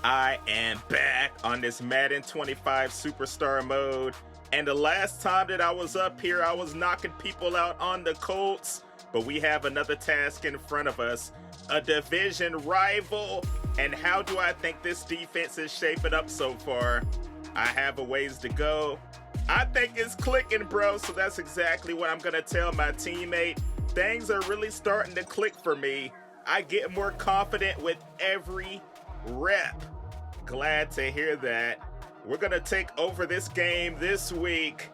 I am back on this Madden 25 Superstar mode. And the last time that I was up here, I was knocking people out on the Colts. But we have another task in front of us, a division rival. And how do I think this defense is shaping up so far? I have a ways to go. I think it's clicking, bro. So that's exactly what I'm going to tell my teammate. Things are really starting to click for me. I get more confident with every rep. Glad to hear that. We're going to take over this game this week.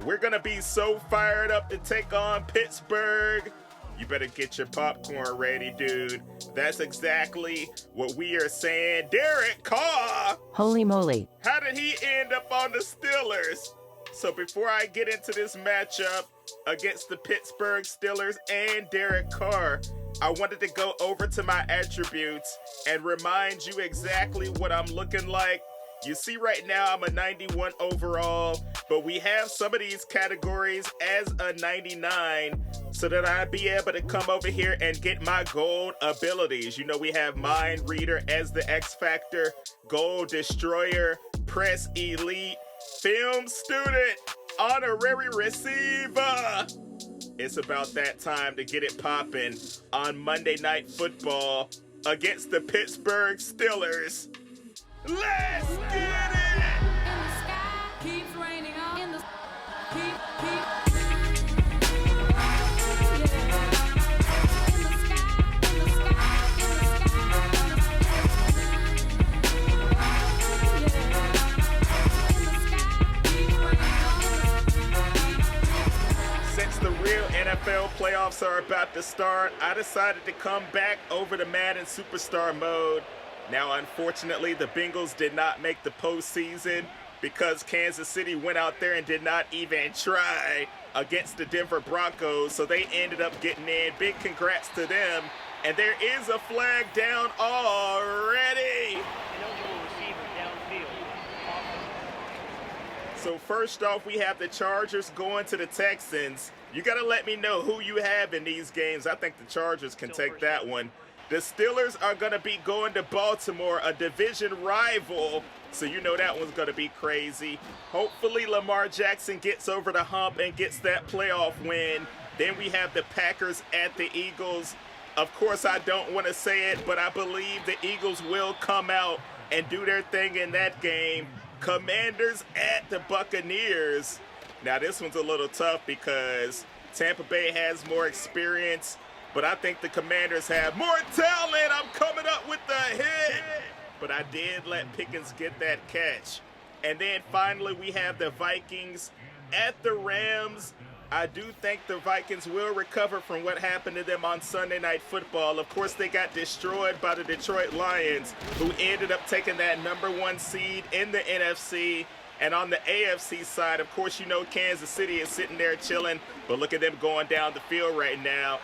We're going to be so fired up to take on Pittsburgh. You better get your popcorn ready, dude. That's exactly what we are saying. Derek Carr! Holy moly. How did he end up on the Steelers? So before I get into this matchup against the Pittsburgh Steelers and Derek Carr, I wanted to go over to my attributes and remind you exactly what I'm looking like. You see right now I'm a 91 overall, but we have some of these categories as a 99 so that I'd be able to come over here and get my gold abilities. You know, we have Mind Reader as the X Factor, Gold Destroyer, Press Elite, Film Student, Honorary Receiver. It's about that time to get it popping on Monday Night Football against the Pittsburgh Steelers. Let's get it! In the sky keeps raining on in the Since the real NFL playoffs are about to start, I decided to come back over to Madden Superstar mode. Now, unfortunately, the Bengals did not make the postseason because Kansas City went out there and did not even try against the Denver Broncos, so they ended up getting in. Big congrats to them. And there is a flag down already. So first off, we have the Chargers going to the Texans. You got to let me know who you have in these games. I think the Chargers can take that one. The Steelers are going to be going to Baltimore, a division rival, so you know that one's going to be crazy. Hopefully Lamar Jackson gets over the hump and gets that playoff win. Then we have the Packers at the Eagles. Of course, I don't want to say it, but I believe the Eagles will come out and do their thing in that game. Commanders at the Buccaneers. Now, this one's a little tough because Tampa Bay has more experience, but I think the Commanders have more talent. I'm coming up with the hit. But I did let Pickens get that catch. And then finally, we have the Vikings at the Rams. I do think the Vikings will recover from what happened to them on Sunday Night Football. Of course, they got destroyed by the Detroit Lions, who ended up taking that #1 seed in the NFC. And on the AFC side, of course, you know Kansas City is sitting there chilling, but look at them going down the field right now.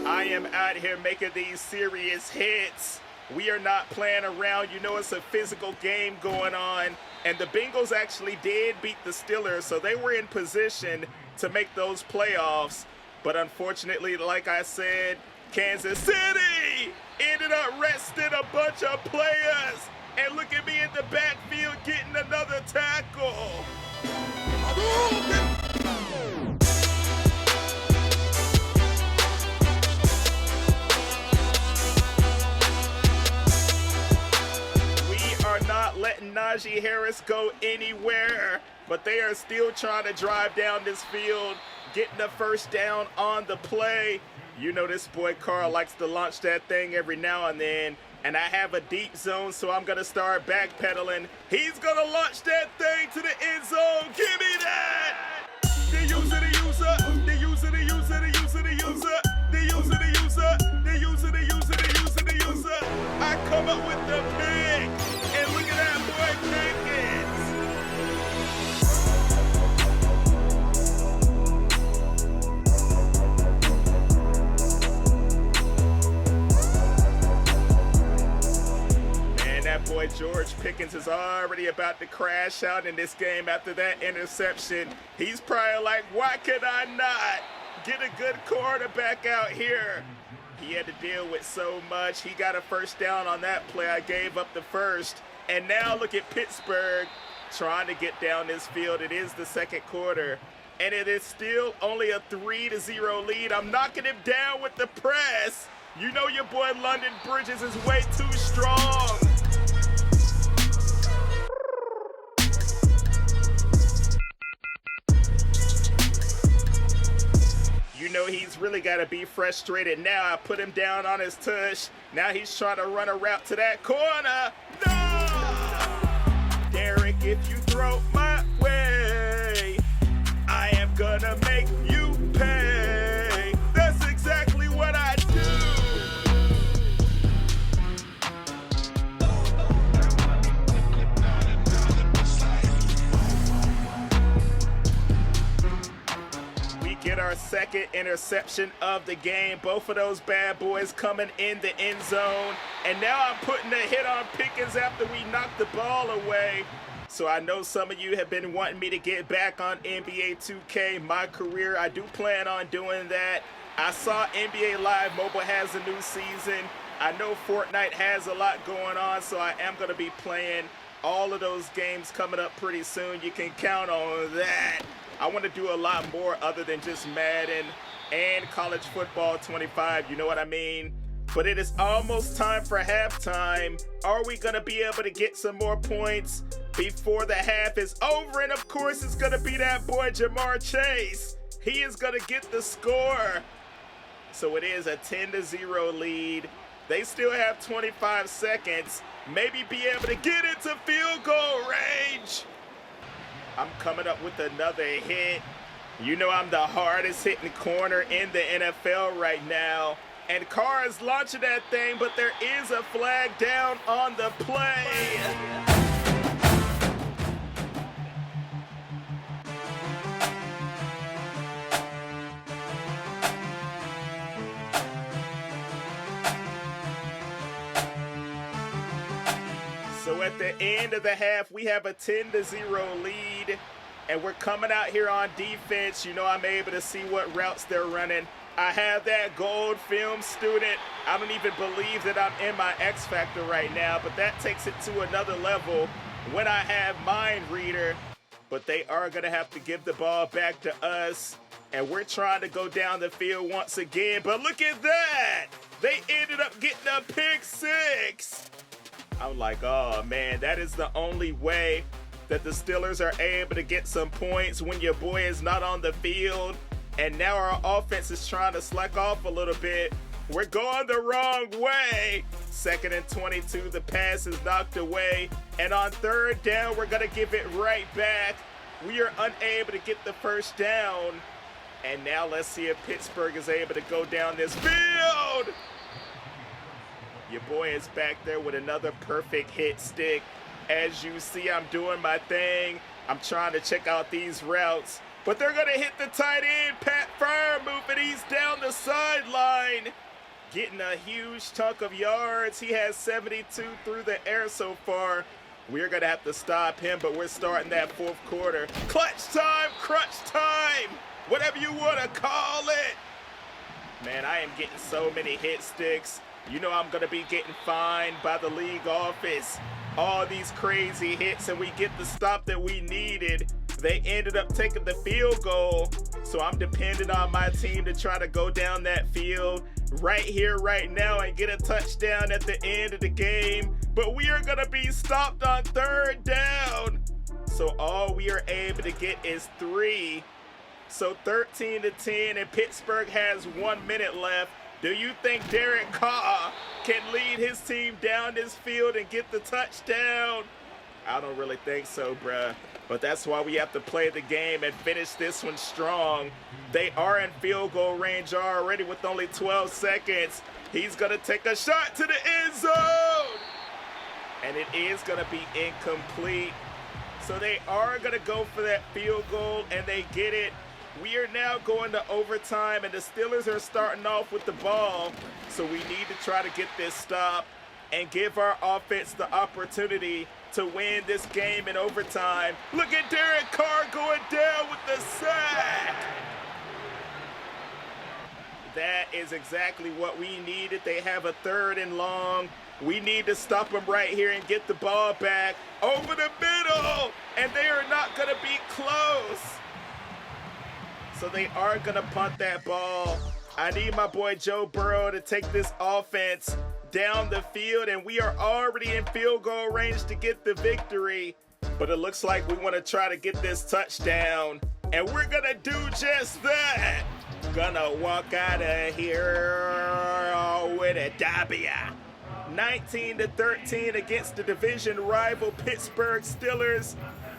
I am out here making these serious hits. We are not playing around. You know it's a physical game going on. And the Bengals actually did beat the Steelers, so they were in position to make those playoffs. But unfortunately, like I said, Kansas City ended up resting a bunch of players. And look at me in the backfield getting another tackle. Not letting Najee Harris go anywhere, but they are still trying to drive down this field, getting the first down on the play. You know this boy Carl likes to launch that thing every now and then, and I have a deep zone, so I'm going to start backpedaling. He's going to launch that thing to the end zone. Give me that! The user, the user, the user, the user, the user, the user, the user, the user, the user, the user, the user, the user. I come up with the pick. And look at that boy Pickens. that George Pickens is already about to crash out in this game after that interception. He's probably like, why could I not get a good quarterback out here? He had to deal with so much. He got a first down on that play. I gave up the first. And now look at Pittsburgh trying to get down this field. It is the second quarter. And it is still only a 3-0 lead. I'm knocking him down with the press. You know your boy London Bridges is way too strong. You know he's really got to be frustrated now. I put him down on his tush. Now he's trying to run a route to that corner. No! Derek, if you throw my way, I am gonna make you pay. That's exactly what I do. We get our second interception of the game. Both of those bad boys coming in the end zone. And now I'm putting a hit on Pickens after we knocked the ball away. So I know some of you have been wanting me to get back on NBA 2K, my career. I do plan on doing that. I saw NBA Live Mobile has a new season. I know Fortnite has a lot going on, so I am going to be playing all of those games coming up pretty soon. You can count on that. I want to do a lot more other than just Madden and College Football 25, you know what I mean? But it is almost time for halftime. Are we going to be able to get some more points before the half is over? And of course, it's going to be that boy Jamar Chase. He is going to get the score. So it is a 10-0 lead. They still have 25 seconds. Maybe be able to get into field goal range. I'm coming up with another hit. You know I'm the hardest hitting corner in the NFL right now. And Carr is launching that thing, but there is a flag down on the play. So at the end of the half, we have a 10-0 lead. And we're coming out here on defense. You know I'm able to see what routes they're running. I have that gold film student. I don't even believe that I'm in my X Factor right now, but that takes it to another level when I have Mind Reader. But they are going to have to give the ball back to us, and we're trying to go down the field once again. But look at that! They ended up getting a pick six. I'm like, oh man, that is the only way that the Steelers are able to get some points when your boy is not on the field. And now our offense is trying to slack off a little bit. We're going the wrong way. 2nd and 22, the pass is knocked away. And on 3rd down, we're going to give it right back. We are unable to get the first down. And now let's see if Pittsburgh is able to go down this field. Your boy is back there with another perfect hit stick. As you see, I'm doing my thing. I'm trying to check out these routes. But they're going to hit the tight end, Pat Freiermuth, and he's down the sideline. Getting a huge chunk of yards. He has 72 through the air so far. We're going to have to stop him, but we're starting that 4th quarter. Clutch time, crunch time, whatever you want to call it. Man, I am getting so many hit sticks. You know I'm going to be getting fined by the league office. All these crazy hits, and we get the stop that we needed. They ended up taking the field goal, so I'm dependent on my team to try to go down that field right here, right now, and get a touchdown at the end of the game. But we are going to be stopped on 3rd down. So all we are able to get is 3. So 13-10, and Pittsburgh has 1 minute left. Do you think Derek Carr can lead his team down this field and get the touchdown? I don't really think so, bruh. But that's why we have to play the game and finish this one strong. They are in field goal range already with only 12 seconds. He's going to take a shot to the end zone. And it is going to be incomplete. So they are going to go for that field goal, and they get it. We are now going to overtime, and the Steelers are starting off with the ball. So we need to try to get this stop. and give our offense the opportunity to win this game in overtime. Look at Derek Carr going down with the sack. That is exactly what we needed. They have a 3rd and long. We need to stop them right here and get the ball back over the middle, and they are not going to be close. So they are going to punt that ball. I need my boy Joe Burrow to take this offense down the field, and we are already in field goal range to get the victory. But it looks like we want to try to get this touchdown, and we're going to do just that. Gonna walk out of here with a W. 19-13 against the division rival Pittsburgh Steelers.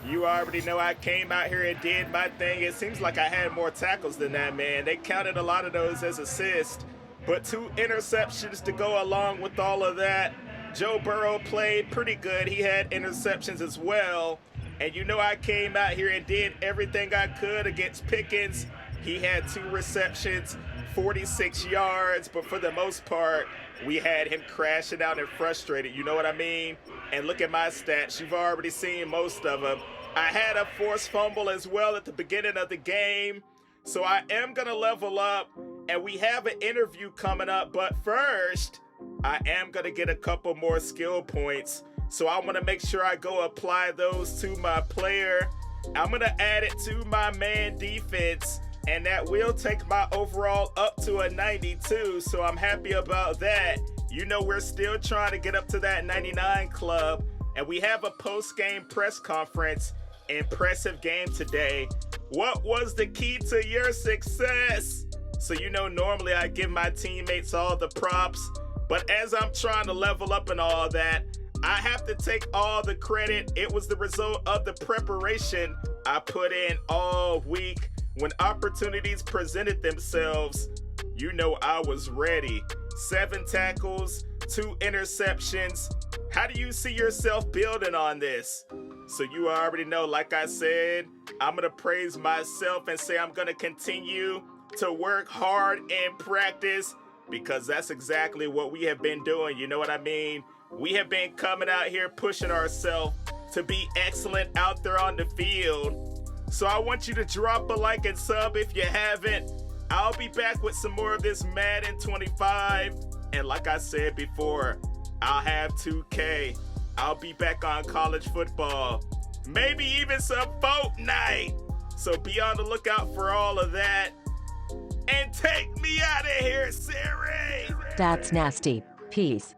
You already know I came out here and did my thing. It seems like I had more tackles than that, man. They counted a lot of those as assists, but 2 interceptions to go along with all of that. Joe Burrow played pretty good. He had interceptions as well. And you know I came out here and did everything I could against Pickens. He had 2 receptions, 46 yards, but for the most part, we had him crashing out and frustrated, you know what I mean? And look at my stats. You've already seen most of them. I had a forced fumble as well at the beginning of the game, so I am going to level up, and we have an interview coming up, but first, I am going to get a couple more skill points, so I want to make sure I go apply those to my player. I'm going to add it to my man defense, and that will take my overall up to a 92, so I'm happy about that. You know we're still trying to get up to that 99 club, and we have a post-game press conference. Impressive game today. What was the key to your success? So you know normally I give my teammates all the props, but as I'm trying to level up and all that, I have to take all the credit. It was the result of the preparation I put in all week. When opportunities presented themselves, you know I was ready. 7 tackles, 2 interceptions. How do you see yourself building on this? So you already know, like I said, I'm going to praise myself and say I'm going to continue to work hard in practice, because that's exactly what we have been doing. You know what I mean? We have been coming out here pushing ourselves to be excellent out there on the field. So I want you to drop a like and sub if you haven't. I'll be back with some more of this Madden 25. And like I said before, I'll have 2K. I'll be back on college football. Maybe even some Fortnite. So be on the lookout for all of that. And take me out of here, Siri! That's nasty. Peace.